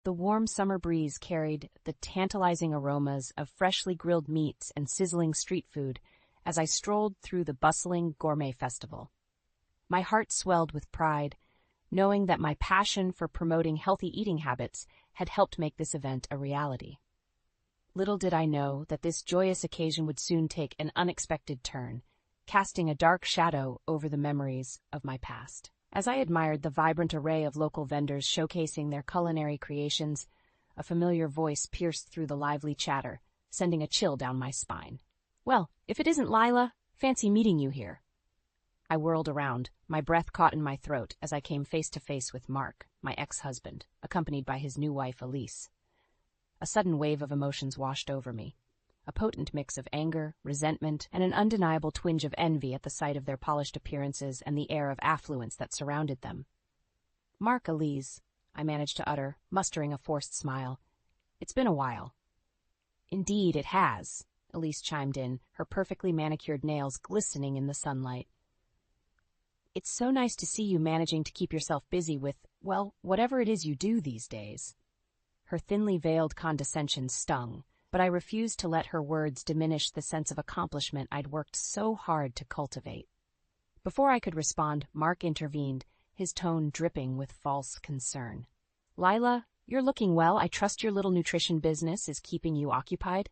The warm summer breeze carried the tantalizing aromas of freshly grilled meats and sizzling street food as I strolled through the bustling gourmet festival. My heart swelled with pride, knowing that my passion for promoting healthy eating habits had helped make this event a reality. Little did I know that this joyous occasion would soon take an unexpected turn, casting a dark shadow over the memories of my past. As I admired the vibrant array of local vendors showcasing their culinary creations, a familiar voice pierced through the lively chatter, sending a chill down my spine. "Well, if it isn't Lila, fancy meeting you here." I whirled around, my breath caught in my throat as I came face to face with Mark, my ex-husband, accompanied by his new wife, Elise. A sudden wave of emotions washed over me. A potent mix of anger, resentment, and an undeniable twinge of envy at the sight of their polished appearances and the air of affluence that surrounded them. "Mark, Elise," I managed to utter, mustering a forced smile. "It's been a while." "Indeed, it has," Elise chimed in, her perfectly manicured nails glistening in the sunlight. "It's so nice to see you managing to keep yourself busy with, well, whatever it is you do these days." Her thinly veiled condescension stung, but I refused to let her words diminish the sense of accomplishment I'd worked so hard to cultivate. Before I could respond, Mark intervened, his tone dripping with false concern. "Lila, you're looking well. I trust your little nutrition business is keeping you occupied?"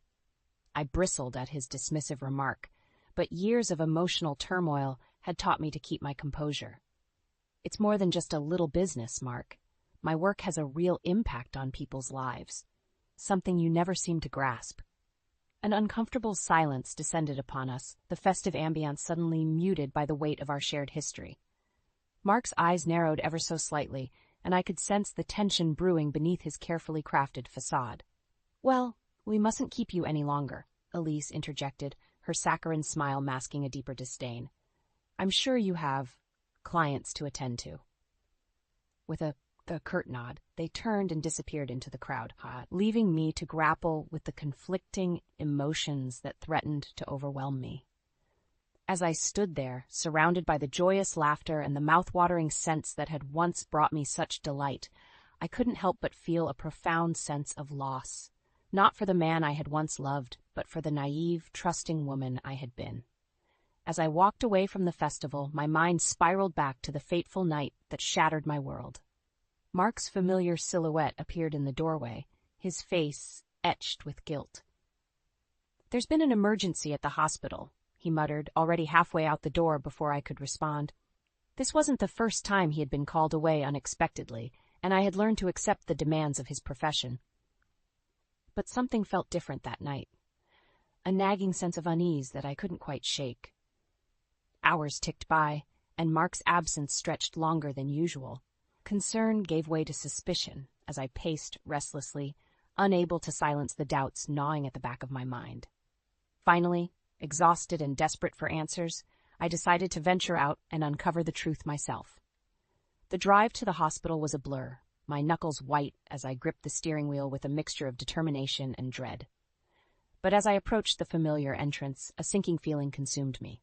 I bristled at his dismissive remark, but years of emotional turmoil had taught me to keep my composure. "It's more than just a little business, Mark. My work has a real impact on people's lives. Something you never seem to grasp." An uncomfortable silence descended upon us, the festive ambience suddenly muted by the weight of our shared history. Mark's eyes narrowed ever so slightly, and I could sense the tension brewing beneath his carefully crafted facade. "Well, we mustn't keep you any longer," Elise interjected, her saccharine smile masking a deeper disdain. "I'm sure you have clients to attend to." With a curt nod, they turned and disappeared into the crowd, leaving me to grapple with the conflicting emotions that threatened to overwhelm me. As I stood there, surrounded by the joyous laughter and the mouth-watering scents that had once brought me such delight, I couldn't help but feel a profound sense of loss, not for the man I had once loved, but for the naive, trusting woman I had been. As I walked away from the festival, my mind spiraled back to the fateful night that shattered my world. Mark's familiar silhouette appeared in the doorway, his face etched with guilt. "There's been an emergency at the hospital," he muttered, already halfway out the door before I could respond. This wasn't the first time he had been called away unexpectedly, and I had learned to accept the demands of his profession. But something felt different that night, a nagging sense of unease that I couldn't quite shake. Hours ticked by, and Mark's absence stretched longer than usual. Concern gave way to suspicion as I paced restlessly, unable to silence the doubts gnawing at the back of my mind. Finally, exhausted and desperate for answers, I decided to venture out and uncover the truth myself. The drive to the hospital was a blur, my knuckles white as I gripped the steering wheel with a mixture of determination and dread. But as I approached the familiar entrance, a sinking feeling consumed me.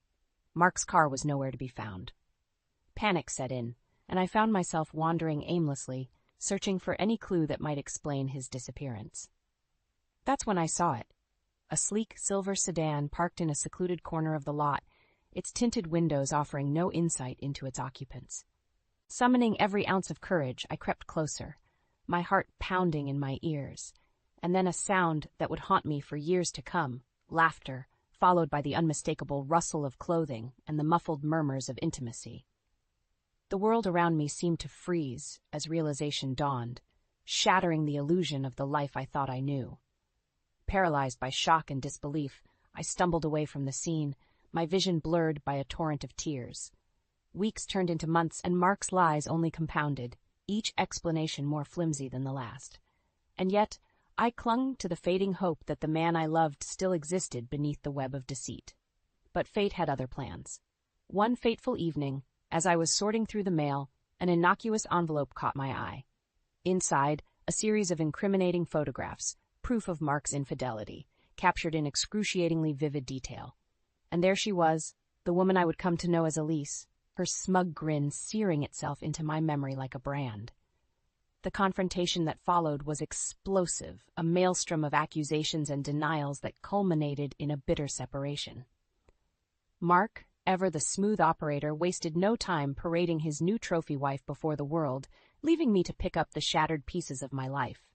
Mark's car was nowhere to be found. Panic set in, and I found myself wandering aimlessly, searching for any clue that might explain his disappearance. That's when I saw it. A sleek silver sedan parked in a secluded corner of the lot, its tinted windows offering no insight into its occupants. Summoning every ounce of courage, I crept closer, my heart pounding in my ears, and then a sound that would haunt me for years to come, laughter, followed by the unmistakable rustle of clothing and the muffled murmurs of intimacy. The world around me seemed to freeze as realization dawned, shattering the illusion of the life I thought I knew. Paralyzed by shock and disbelief, I stumbled away from the scene, my vision blurred by a torrent of tears. Weeks turned into months, and Mark's lies only compounded, each explanation more flimsy than the last. And yet, I clung to the fading hope that the man I loved still existed beneath the web of deceit. But fate had other plans. One fateful evening, as I was sorting through the mail, an innocuous envelope caught my eye. Inside, a series of incriminating photographs, proof of Mark's infidelity, captured in excruciatingly vivid detail. And there she was, the woman I would come to know as Elise, her smug grin searing itself into my memory like a brand. The confrontation that followed was explosive, a maelstrom of accusations and denials that culminated in a bitter separation. Mark, ever the smooth operator, wasted no time parading his new trophy wife before the world, leaving me to pick up the shattered pieces of my life.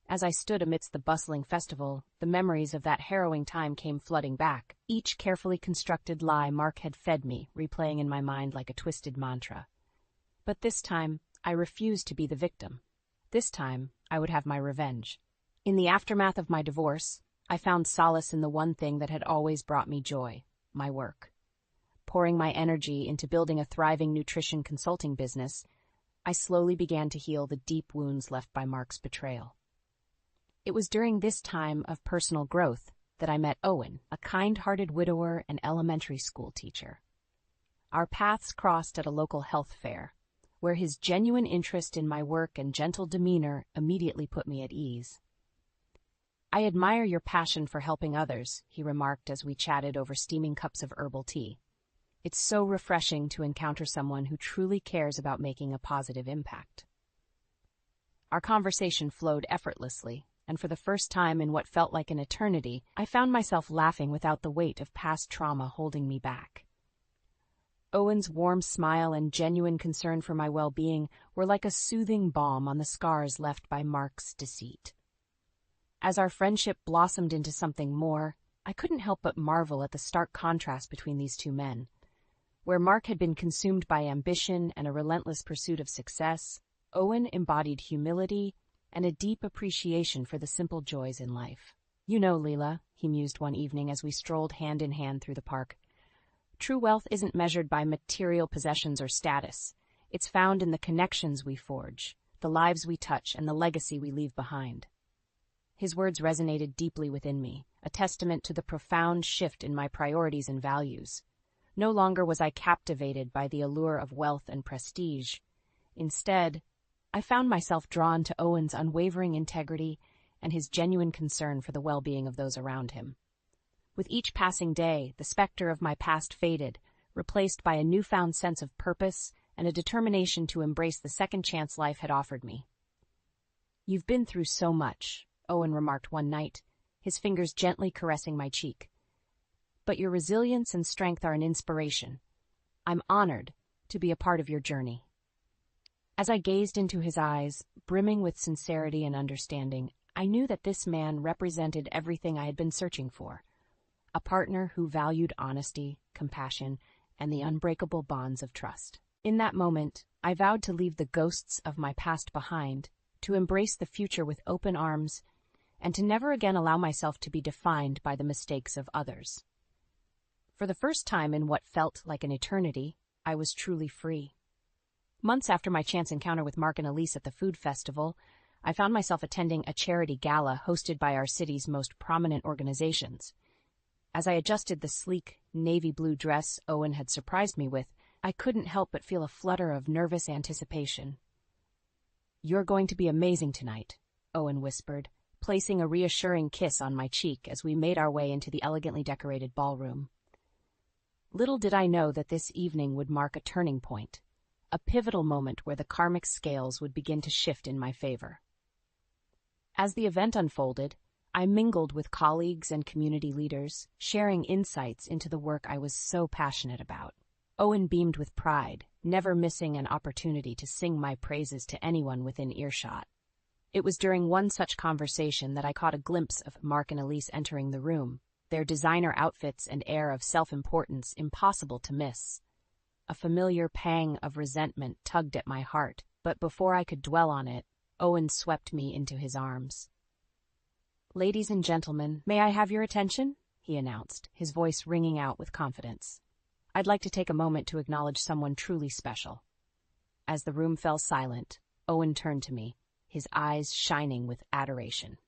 As I stood amidst the bustling festival, the memories of that harrowing time came flooding back, each carefully constructed lie Mark had fed me, replaying in my mind like a twisted mantra. But this time, I refused to be the victim. This time, I would have my revenge. In the aftermath of my divorce, I found solace in the one thing that had always brought me joy: my work. Pouring my energy into building a thriving nutrition consulting business, I slowly began to heal the deep wounds left by Mark's betrayal. It was during this time of personal growth that I met Owen, a kind-hearted widower and elementary school teacher. Our paths crossed at a local health fair, where his genuine interest in my work and gentle demeanor immediately put me at ease. "I admire your passion for helping others," he remarked as we chatted over steaming cups of herbal tea. "It's so refreshing to encounter someone who truly cares about making a positive impact." Our conversation flowed effortlessly, and for the first time in what felt like an eternity, I found myself laughing without the weight of past trauma holding me back. Owen's warm smile and genuine concern for my well-being were like a soothing balm on the scars left by Mark's deceit. As our friendship blossomed into something more, I couldn't help but marvel at the stark contrast between these two men. Where Mark had been consumed by ambition and a relentless pursuit of success, Owen embodied humility and a deep appreciation for the simple joys in life. "You know, Leela," he mused one evening as we strolled hand in hand through the park, "true wealth isn't measured by material possessions or status. It's found in the connections we forge, the lives we touch, and the legacy we leave behind." His words resonated deeply within me, a testament to the profound shift in my priorities and values. No longer was I captivated by the allure of wealth and prestige. Instead, I found myself drawn to Owen's unwavering integrity and his genuine concern for the well-being of those around him. With each passing day, the specter of my past faded, replaced by a newfound sense of purpose and a determination to embrace the second chance life had offered me. "You've been through so much," Owen remarked one night, his fingers gently caressing my cheek. "But your resilience and strength are an inspiration. I'm honored to be a part of your journey." As I gazed into his eyes, brimming with sincerity and understanding, I knew that this man represented everything I had been searching for: a partner who valued honesty, compassion, and the unbreakable bonds of trust. In that moment, I vowed to leave the ghosts of my past behind, to embrace the future with open arms, and to never again allow myself to be defined by the mistakes of others. For the first time in what felt like an eternity, I was truly free. Months after my chance encounter with Mark and Elise at the food festival, I found myself attending a charity gala hosted by our city's most prominent organizations. As I adjusted the sleek, navy blue dress Owen had surprised me with, I couldn't help but feel a flutter of nervous anticipation. "You're going to be amazing tonight," Owen whispered, placing a reassuring kiss on my cheek as we made our way into the elegantly decorated ballroom. Little did I know that this evening would mark a turning point, a pivotal moment where the karmic scales would begin to shift in my favor. As the event unfolded, I mingled with colleagues and community leaders, sharing insights into the work I was so passionate about. Owen beamed with pride, never missing an opportunity to sing my praises to anyone within earshot. It was during one such conversation that I caught a glimpse of Mark and Elise entering the room, their designer outfits and air of self-importance impossible to miss. A familiar pang of resentment tugged at my heart, but before I could dwell on it, Owen swept me into his arms. "Ladies and gentlemen, may I have your attention?" he announced, his voice ringing out with confidence. "I'd like to take a moment to acknowledge someone truly special." As the room fell silent, Owen turned to me, his eyes shining with adoration.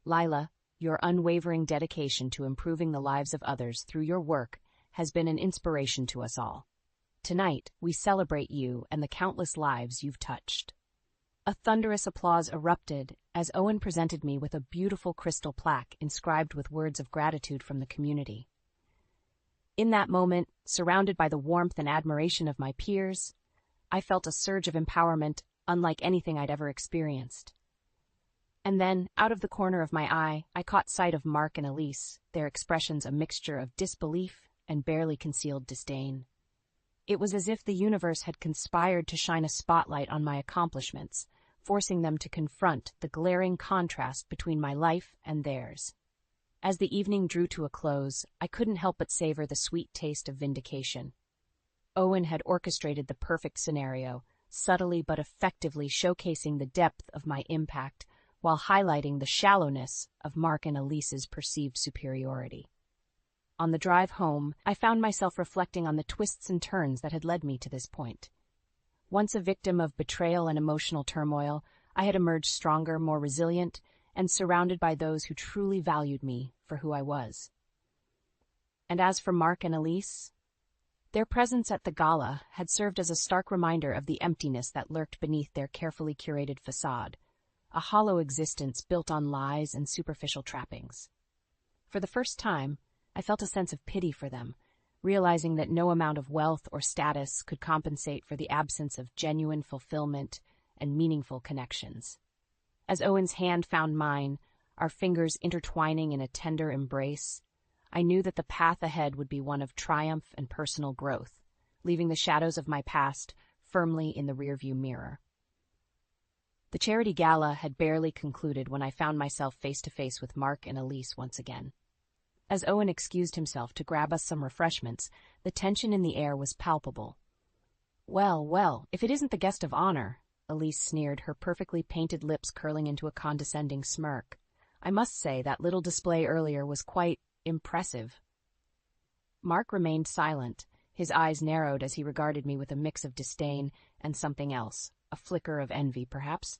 "Lila, your unwavering dedication to improving the lives of others through your work has been an inspiration to us all. Tonight, we celebrate you and the countless lives you've touched." A thunderous applause erupted as Owen presented me with a beautiful crystal plaque inscribed with words of gratitude from the community. In that moment, surrounded by the warmth and admiration of my peers, I felt a surge of empowerment unlike anything I'd ever experienced. And then, out of the corner of my eye, I caught sight of Mark and Elise, their expressions a mixture of disbelief and barely concealed disdain. It was as if the universe had conspired to shine a spotlight on my accomplishments, forcing them to confront the glaring contrast between my life and theirs. As the evening drew to a close, I couldn't help but savor the sweet taste of vindication. Owen had orchestrated the perfect scenario, subtly but effectively showcasing the depth of my impact while highlighting the shallowness of Mark and Elise's perceived superiority. On the drive home, I found myself reflecting on the twists and turns that had led me to this point. Once a victim of betrayal and emotional turmoil, I had emerged stronger, more resilient, and surrounded by those who truly valued me for who I was. And as for Mark and Elise, their presence at the gala had served as a stark reminder of the emptiness that lurked beneath their carefully curated facade, a hollow existence built on lies and superficial trappings. For the first time, I felt a sense of pity for them, realizing that no amount of wealth or status could compensate for the absence of genuine fulfillment and meaningful connections. As Owen's hand found mine, our fingers intertwining in a tender embrace, I knew that the path ahead would be one of triumph and personal growth, leaving the shadows of my past firmly in the rearview mirror. The charity gala had barely concluded when I found myself face to face with Mark and Elise once again. As Owen excused himself to grab us some refreshments, the tension in the air was palpable. "Well, well, if it isn't the guest of honor," Elise sneered, her perfectly painted lips curling into a condescending smirk. "I must say that little display earlier was quite impressive." Mark remained silent, his eyes narrowed as he regarded me with a mix of disdain and something else, a flicker of envy, perhaps.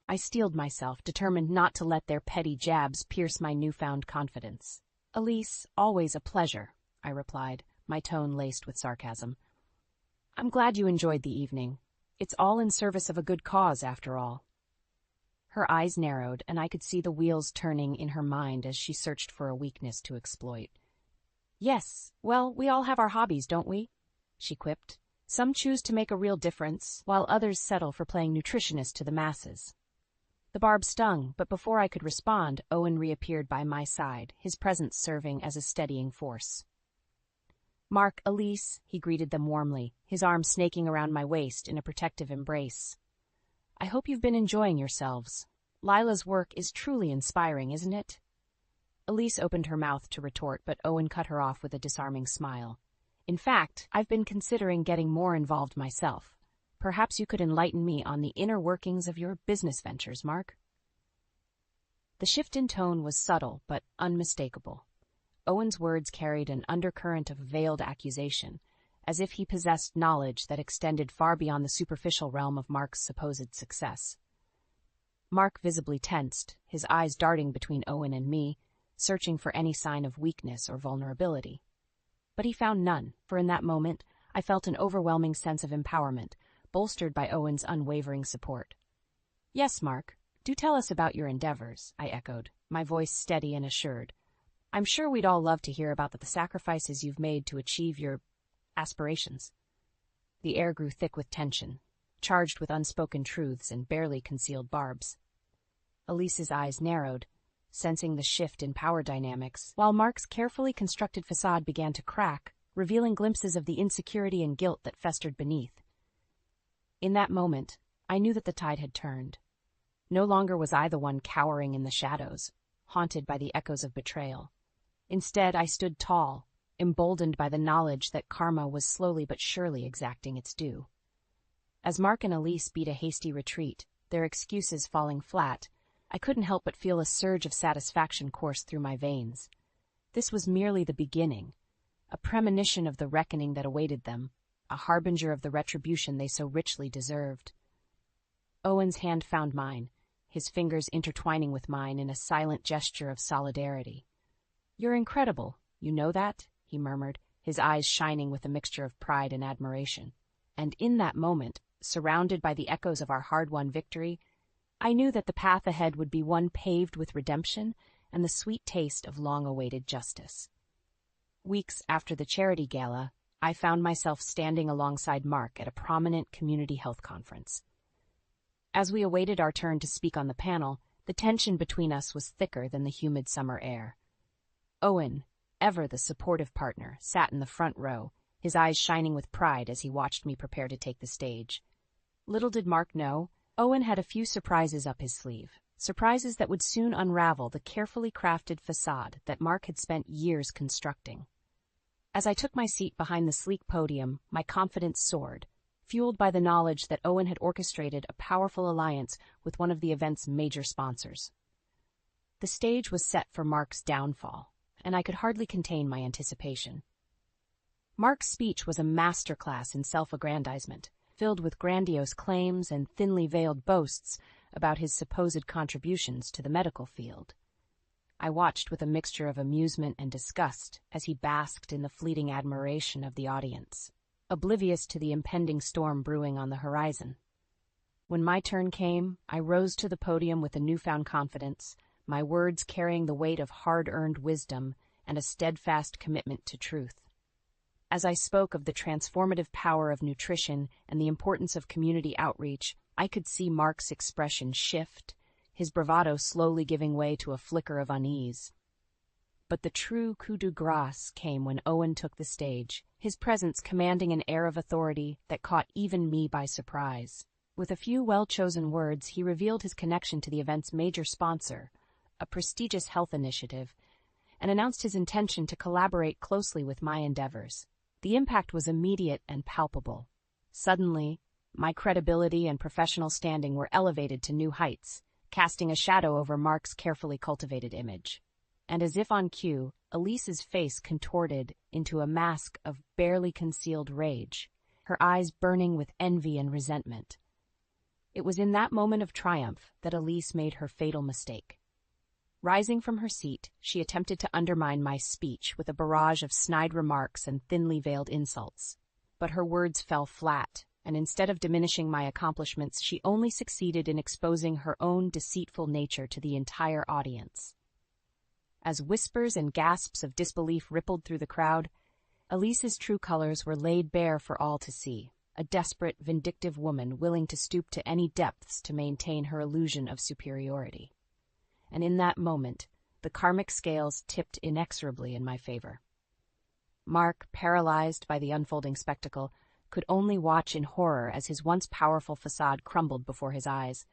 I steeled myself, determined not to let their petty jabs pierce my newfound confidence. "Elise, always a pleasure," I replied, my tone laced with sarcasm. "I'm glad you enjoyed the evening. It's all in service of a good cause, after all." Her eyes narrowed, and I could see the wheels turning in her mind as she searched for a weakness to exploit. "Yes, well, we all have our hobbies, don't we?" she quipped. "Some choose to make a real difference, while others settle for playing nutritionist to the masses." The barb stung, but before I could respond, Owen reappeared by my side, his presence serving as a steadying force. "Mark, Elise," he greeted them warmly, his arm snaking around my waist in a protective embrace. "I hope you've been enjoying yourselves. Lila's work is truly inspiring, isn't it?" Elise opened her mouth to retort, but Owen cut her off with a disarming smile. "In fact, I've been considering getting more involved myself. Perhaps you could enlighten me on the inner workings of your business ventures, Mark." The shift in tone was subtle but unmistakable. Owen's words carried an undercurrent of veiled accusation, as if he possessed knowledge that extended far beyond the superficial realm of Mark's supposed success. Mark visibly tensed, his eyes darting between Owen and me, searching for any sign of weakness or vulnerability. But he found none, for in that moment I felt an overwhelming sense of empowerment, bolstered by Owen's unwavering support. "Yes, Mark, do tell us about your endeavors," I echoed, my voice steady and assured. "I'm sure we'd all love to hear about the sacrifices you've made to achieve your aspirations." The air grew thick with tension, charged with unspoken truths and barely concealed barbs. Elise's eyes narrowed, sensing the shift in power dynamics, while Mark's carefully constructed facade began to crack, revealing glimpses of the insecurity and guilt that festered beneath. In that moment, I knew that the tide had turned. No longer was I the one cowering in the shadows, haunted by the echoes of betrayal. Instead, I stood tall, emboldened by the knowledge that karma was slowly but surely exacting its due. As Mark and Elise beat a hasty retreat, their excuses falling flat, I couldn't help but feel a surge of satisfaction course through my veins. This was merely the beginning, a premonition of the reckoning that awaited them, a harbinger of the retribution they so richly deserved. Owen's hand found mine, his fingers intertwining with mine in a silent gesture of solidarity. "You're incredible, you know that?" he murmured, his eyes shining with a mixture of pride and admiration. And in that moment, surrounded by the echoes of our hard-won victory, I knew that the path ahead would be one paved with redemption and the sweet taste of long-awaited justice. Weeks after the charity gala, I found myself standing alongside Mark at a prominent community health conference. As we awaited our turn to speak on the panel, the tension between us was thicker than the humid summer air. Owen, ever the supportive partner, sat in the front row, his eyes shining with pride as he watched me prepare to take the stage. Little did Mark know, Owen had a few surprises up his sleeve, surprises that would soon unravel the carefully crafted facade that Mark had spent years constructing. As I took my seat behind the sleek podium, my confidence soared, fueled by the knowledge that Owen had orchestrated a powerful alliance with one of the event's major sponsors. The stage was set for Mark's downfall, and I could hardly contain my anticipation. Mark's speech was a masterclass in self-aggrandizement, filled with grandiose claims and thinly veiled boasts about his supposed contributions to the medical field. I watched with a mixture of amusement and disgust as he basked in the fleeting admiration of the audience, oblivious to the impending storm brewing on the horizon. When my turn came, I rose to the podium with a newfound confidence, my words carrying the weight of hard-earned wisdom and a steadfast commitment to truth. As I spoke of the transformative power of nutrition and the importance of community outreach, I could see Mark's expression shift, his bravado slowly giving way to a flicker of unease. But the true coup de grace came when Owen took the stage, his presence commanding an air of authority that caught even me by surprise. With a few well-chosen words, he revealed his connection to the event's major sponsor, a prestigious health initiative, and announced his intention to collaborate closely with my endeavors. The impact was immediate and palpable. Suddenly, my credibility and professional standing were elevated to new heights, casting a shadow over Mark's carefully cultivated image. And as if on cue, Elise's face contorted into a mask of barely concealed rage, her eyes burning with envy and resentment. It was in that moment of triumph that Elise made her fatal mistake. Rising from her seat, she attempted to undermine my speech with a barrage of snide remarks and thinly veiled insults. But her words fell flat, and instead of diminishing my accomplishments, she only succeeded in exposing her own deceitful nature to the entire audience. As whispers and gasps of disbelief rippled through the crowd, Elise's true colors were laid bare for all to see, a desperate, vindictive woman willing to stoop to any depths to maintain her illusion of superiority. And in that moment, the karmic scales tipped inexorably in my favor. Mark, paralyzed by the unfolding spectacle, could only watch in horror as his once powerful facade crumbled before his eyes.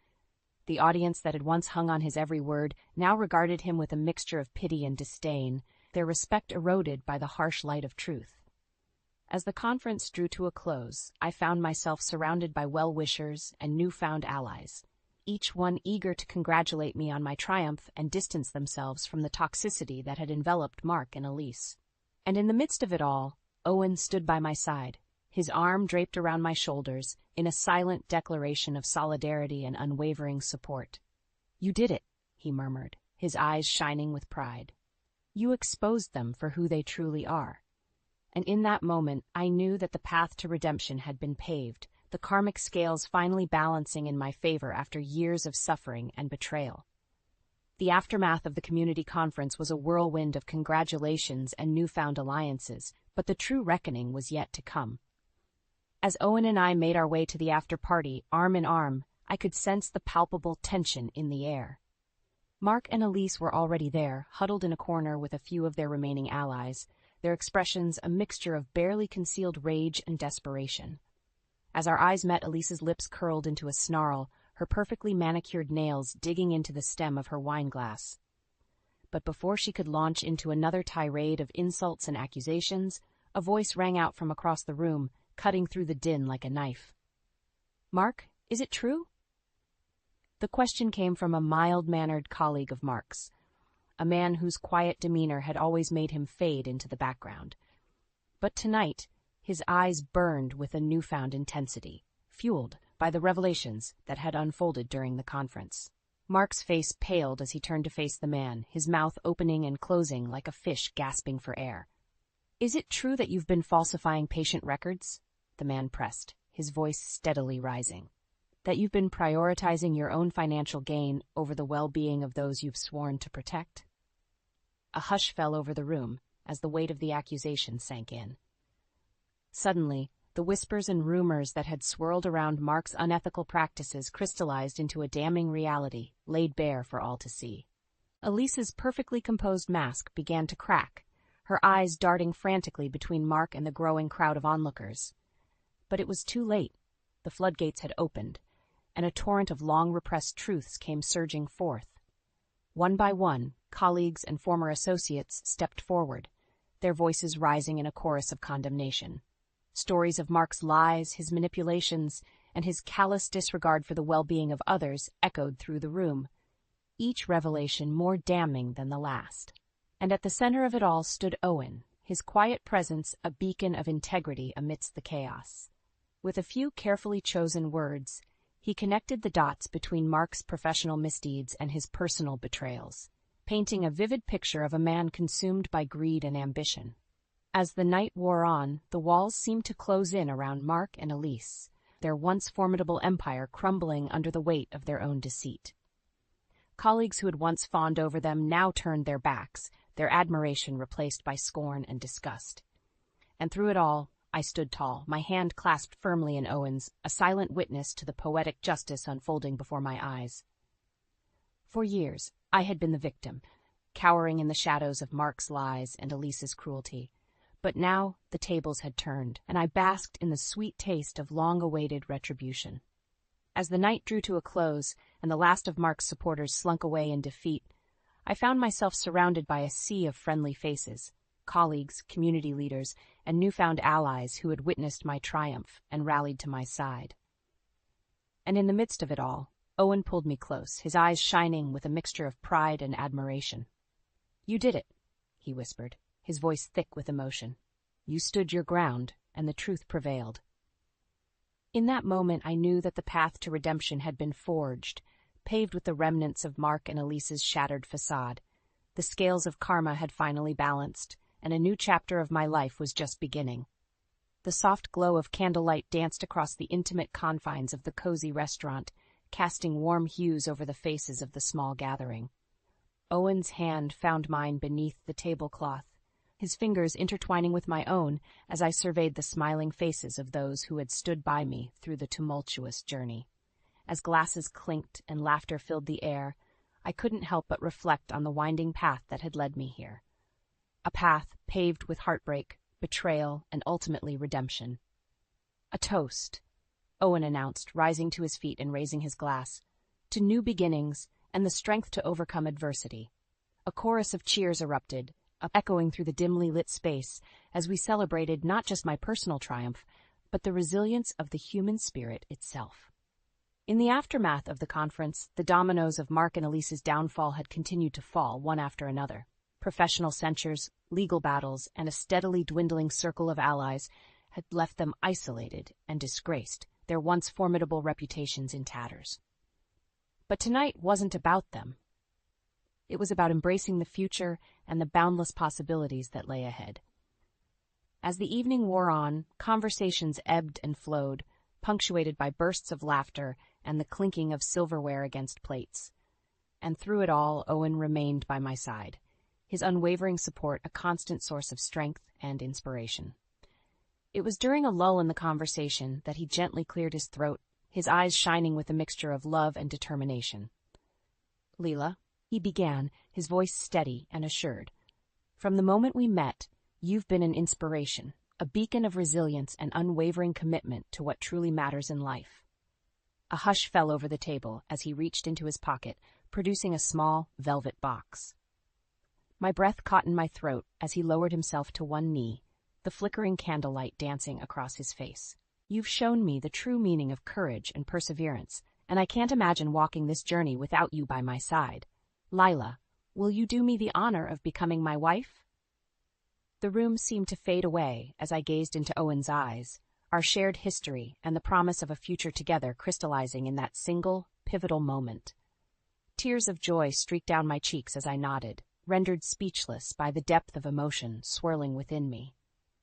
The audience that had once hung on his every word now regarded him with a mixture of pity and disdain, their respect eroded by the harsh light of truth. As the conference drew to a close, I found myself surrounded by well-wishers and newfound allies, each one eager to congratulate me on my triumph and distance themselves from the toxicity that had enveloped Mark and Elise. And in the midst of it all, Owen stood by my side, his arm draped around my shoulders, in a silent declaration of solidarity and unwavering support. "You did it," he murmured, his eyes shining with pride. "You exposed them for who they truly are." And in that moment, I knew that the path to redemption had been paved, the karmic scales finally balancing in my favor after years of suffering and betrayal. The aftermath of the community conference was a whirlwind of congratulations and newfound alliances, but the true reckoning was yet to come. As Owen and I made our way to the after-party, arm in arm, I could sense the palpable tension in the air. Mark and Elise were already there, huddled in a corner with a few of their remaining allies, their expressions a mixture of barely concealed rage and desperation. As our eyes met, Elise's lips curled into a snarl, her perfectly manicured nails digging into the stem of her wineglass. But before she could launch into another tirade of insults and accusations, a voice rang out from across the room, cutting through the din like a knife. "Mark, is it true?" The question came from a mild-mannered colleague of Mark's, a man whose quiet demeanor had always made him fade into the background. But tonight, his eyes burned with a newfound intensity, fueled by the revelations that had unfolded during the conference. Mark's face paled as he turned to face the man, his mouth opening and closing like a fish gasping for air. "Is it true that you've been falsifying patient records?" the man pressed, his voice steadily rising. "That you've been prioritizing your own financial gain over the well-being of those you've sworn to protect?" A hush fell over the room as the weight of the accusation sank in. Suddenly, The whispers and rumors that had swirled around Mark's unethical practices crystallized into a damning reality, laid bare for all to see. Elise's perfectly composed mask began to crack, her eyes darting frantically between Mark and the growing crowd of onlookers. But it was too late. The floodgates had opened, and a torrent of long-repressed truths came surging forth. One by one, colleagues and former associates stepped forward, their voices rising in a chorus of condemnation. Stories of Mark's lies, his manipulations, and his callous disregard for the well-being of others echoed through the room, each revelation more damning than the last. And at the center of it all stood Owen, his quiet presence a beacon of integrity amidst the chaos. With a few carefully chosen words, he connected the dots between Mark's professional misdeeds and his personal betrayals, painting a vivid picture of a man consumed by greed and ambition. As the night wore on, the walls seemed to close in around Mark and Elise, their once formidable empire crumbling under the weight of their own deceit. Colleagues who had once fawned over them now turned their backs, their admiration replaced by scorn and disgust. And through it all, I stood tall, my hand clasped firmly in Owen's, a silent witness to the poetic justice unfolding before my eyes. For years, I had been the victim, cowering in the shadows of Mark's lies and Elise's cruelty. But now the tables had turned, and I basked in the sweet taste of long-awaited retribution. As the night drew to a close, and the last of Mark's supporters slunk away in defeat, I found myself surrounded by a sea of friendly faces, colleagues, community leaders, and newfound allies who had witnessed my triumph and rallied to my side. And in the midst of it all, Owen pulled me close, his eyes shining with a mixture of pride and admiration. "You did it," he whispered, his voice thick with emotion. "You stood your ground, and the truth prevailed." In that moment I knew that the path to redemption had been forged, paved with the remnants of Mark and Elise's shattered facade. The scales of karma had finally balanced, and a new chapter of my life was just beginning. The soft glow of candlelight danced across the intimate confines of the cozy restaurant, casting warm hues over the faces of the small gathering. Owen's hand found mine beneath the tablecloth, his fingers intertwining with my own as I surveyed the smiling faces of those who had stood by me through the tumultuous journey. As glasses clinked and laughter filled the air, I couldn't help but reflect on the winding path that had led me here. A path paved with heartbreak, betrayal, and ultimately redemption. "A toast," Owen announced, rising to his feet and raising his glass, "to new beginnings and the strength to overcome adversity." A chorus of cheers erupted, echoing through the dimly lit space as we celebrated not just my personal triumph, but the resilience of the human spirit itself. In the aftermath of the conference, the dominoes of Mark and Elise's downfall had continued to fall, one after another. Professional censures, legal battles, and a steadily dwindling circle of allies had left them isolated and disgraced, their once formidable reputations in tatters. But tonight wasn't about them. It was about embracing the future and the boundless possibilities that lay ahead. As the evening wore on, conversations ebbed and flowed, punctuated by bursts of laughter and the clinking of silverware against plates. And through it all, Owen remained by my side, his unwavering support a constant source of strength and inspiration. It was during a lull in the conversation that he gently cleared his throat, his eyes shining with a mixture of love and determination. "Leela," he began, his voice steady and assured, "from the moment we met, you've been an inspiration, a beacon of resilience and unwavering commitment to what truly matters in life." A hush fell over the table as he reached into his pocket, producing a small, velvet box. My breath caught in my throat as he lowered himself to one knee, the flickering candlelight dancing across his face. "You've shown me the true meaning of courage and perseverance, and I can't imagine walking this journey without you by my side. Lila, will you do me the honor of becoming my wife?" The room seemed to fade away as I gazed into Owen's eyes, our shared history and the promise of a future together crystallizing in that single, pivotal moment. Tears of joy streaked down my cheeks as I nodded, rendered speechless by the depth of emotion swirling within me.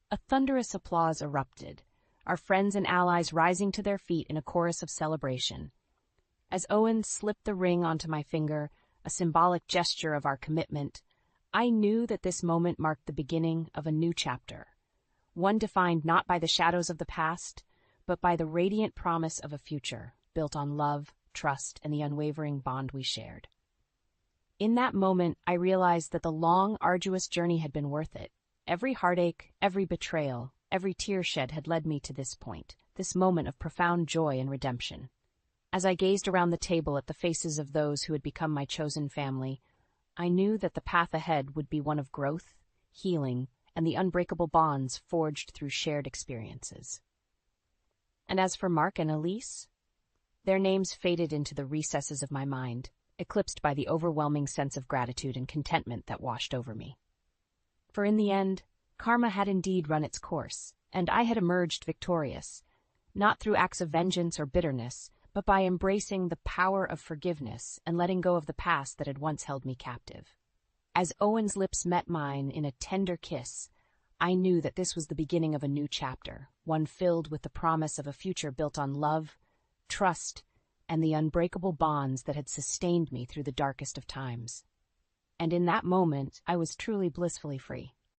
A thunderous applause erupted, our friends and allies rising to their feet in a chorus of celebration. As Owen slipped the ring onto my finger, a symbolic gesture of our commitment, I knew that this moment marked the beginning of a new chapter, one defined not by the shadows of the past, but by the radiant promise of a future built on love, trust, and the unwavering bond we shared. In that moment, I realized that the long, arduous journey had been worth it. Every heartache, every betrayal, every tear shed had led me to this point, this moment of profound joy and redemption. As I gazed around the table at the faces of those who had become my chosen family, I knew that the path ahead would be one of growth, healing, and the unbreakable bonds forged through shared experiences. And as for Mark and Elise, their names faded into the recesses of my mind, eclipsed by the overwhelming sense of gratitude and contentment that washed over me. For in the end, karma had indeed run its course, and I had emerged victorious, not through acts of vengeance or bitterness, but by embracing the power of forgiveness and letting go of the past that had once held me captive. As Owen's lips met mine in a tender kiss, I knew that this was the beginning of a new chapter, one filled with the promise of a future built on love, trust, and the unbreakable bonds that had sustained me through the darkest of times. And in that moment, I was truly blissfully free.